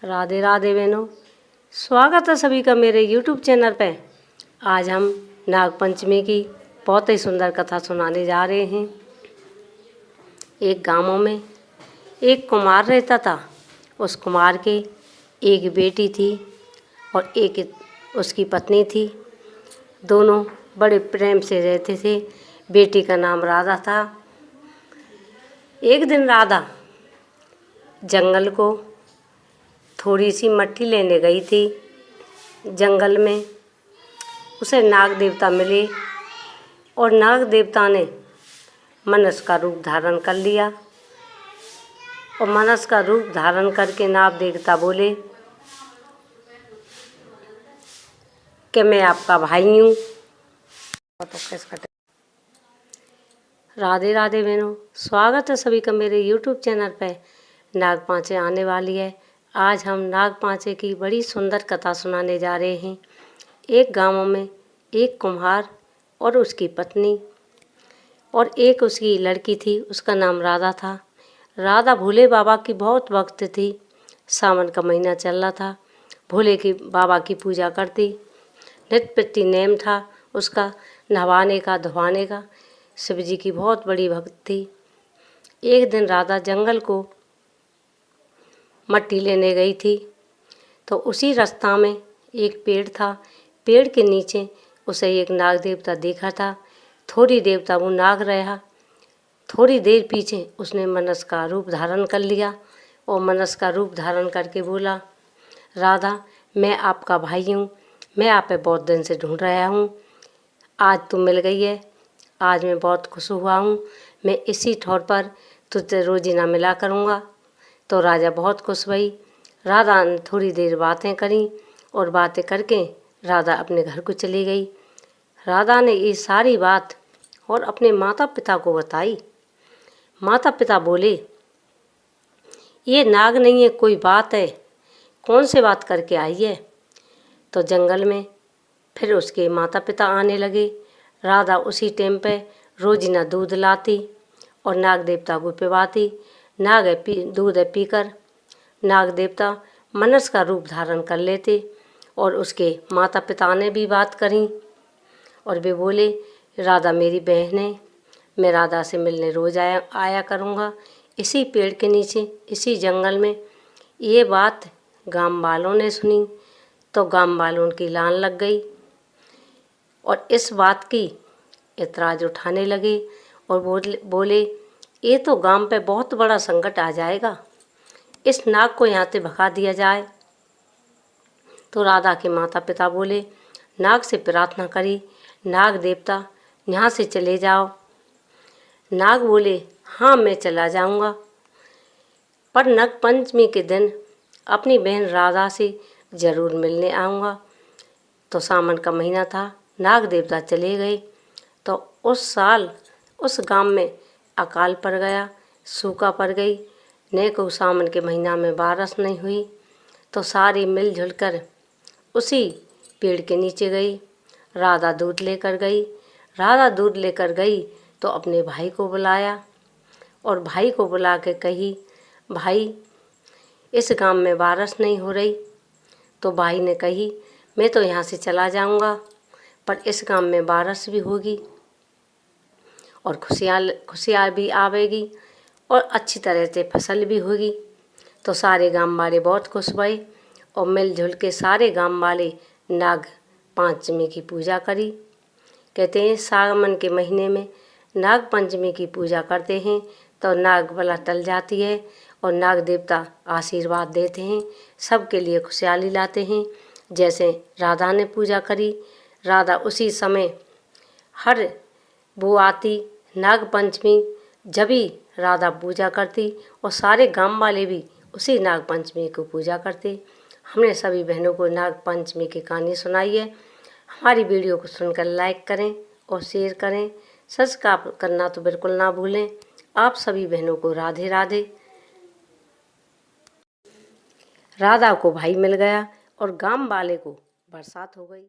राधे राधे बहनों, स्वागत है सभी का मेरे YouTube चैनल पे। आज हम नाग पंचमी की बहुत ही सुंदर कथा सुनाने जा रहे हैं। एक गांव में एक कुम्हार रहता था। उस कुम्हार के एक बेटी थी और एक उसकी पत्नी थी। दोनों बड़े प्रेम से रहते थे। बेटी का नाम राधा था। एक दिन राधा जंगल को थोड़ी सी मट्टी लेने गई थी। जंगल में उसे नाग देवता मिले और नाग देवता ने मनुष्य का रूप धारण कर लिया। और मनुष्य का रूप धारण करके नाग देवता बोले कि मैं आपका भाई हूँ। राधे राधे बहनों, स्वागत है सभी का मेरे YouTube चैनल पे। नाग पांचें आने वाली है। आज हम नाग पांचे की बड़ी सुंदर कथा सुनाने जा रहे हैं। एक गांव में एक कुम्हार और उसकी पत्नी और एक उसकी लड़की थी। उसका नाम राधा था। राधा भोले बाबा की बहुत भक्त थी। सावन का महीना चल रहा था। भोले की बाबा की पूजा करती। नित्य प्रति नेम था उसका नहवाने का धोवाने का। शिव जी की बहुत बड़ी भक्त थी। एक दिन राधा जंगल को मट्टी लेने गई थी तो उसी रास्ता में एक पेड़ था। पेड़ के नीचे उसे एक नाग देवता देखा था। थोड़ी देवता वो नाग रहा। थोड़ी देर पीछे उसने मनुष्य का रूप धारण कर लिया और मनुष्य का रूप धारण करके बोला, राधा मैं आपका भाई हूँ। मैं आप पे बहुत दिन से ढूंढ रहा हूँ। आज तुम मिल गई है। आज मैं बहुत खुश हुआ हूँ। मैं इसी ठौर पर तुझसे रोजीना मिला करूँगा। तो राजा बहुत खुश हुई। राधा ने थोड़ी देर बातें करी और बातें करके राधा अपने घर को चली गई। राधा ने ये सारी बात और अपने माता पिता को बताई। माता पिता बोले, ये नाग नहीं है, कोई बात है, कौन से बात करके आई है। तो जंगल में फिर उसके माता पिता आने लगे। राधा उसी टाइम पे रोजीना दूध लाती और नाग देवता को पिवाती। दूध पीकर नाग देवता मनुष्य का रूप धारण कर लेते। और उसके माता पिता ने भी बात करी और वे बोले, राधा मेरी बहन है, मैं राधा से मिलने रोज़ आया करूँगा। इसी पेड़ के नीचे इसी जंगल में। ये बात गांव वालों ने सुनी तो गांव वालों की लान लग गई और इस बात की ऐतराज़ उठाने लगे और बोले ये तो गांव पे बहुत बड़ा संकट आ जाएगा। इस नाग को यहाँ से भगा दिया जाए। तो राधा के माता पिता बोले, नाग से प्रार्थना करी, नाग देवता यहाँ से चले जाओ। नाग बोले, हाँ मैं चला जाऊँगा, पर नाग पंचमी के दिन अपनी बहन राधा से ज़रूर मिलने आऊँगा। तो सावन का महीना था। नाग देवता चले गए तो उस साल उस गांव में अकाल पड़ गया, सूखा पड़ गई। न को सावन के महीना में बारिश नहीं हुई। तो सारी मिलजुल कर उसी पेड़ के नीचे गई। राधा दूध लेकर गई। राधा दूध लेकर गई तो अपने भाई को बुलाया और भाई को बुला के कही, भाई इस गांव में बारिश नहीं हो रही। तो भाई ने कही, मैं तो यहाँ से चला जाऊँगा, पर इस गांव में बारिश भी होगी और खुशियाँ भी आवेगी और अच्छी तरह से फसल भी होगी। तो सारे गांव वाले बहुत खुश हुए और मिलजुल के सारे गांव वाले नाग पंचमी की पूजा करी। कहते हैं सावन के महीने में नाग पंचमी की पूजा करते हैं तो नाग बला टल जाती है और नाग देवता आशीर्वाद देते हैं, सबके लिए खुशहाली लाते हैं। जैसे राधा ने पूजा करी, राधा उसी समय हर वो आती नाग पंचमी जब भी राधा पूजा करती और सारे गांव वाले भी उसी नाग पंचमी को पूजा करते। हमने सभी बहनों को नाग पंचमी की कहानी सुनाई है। हमारी वीडियो को सुनकर लाइक करें और शेयर करें। सब्सक्राइब करना तो बिल्कुल ना भूलें। आप सभी बहनों को राधे राधे। राधा को भाई मिल गया और गांव वाले को बरसात हो गई।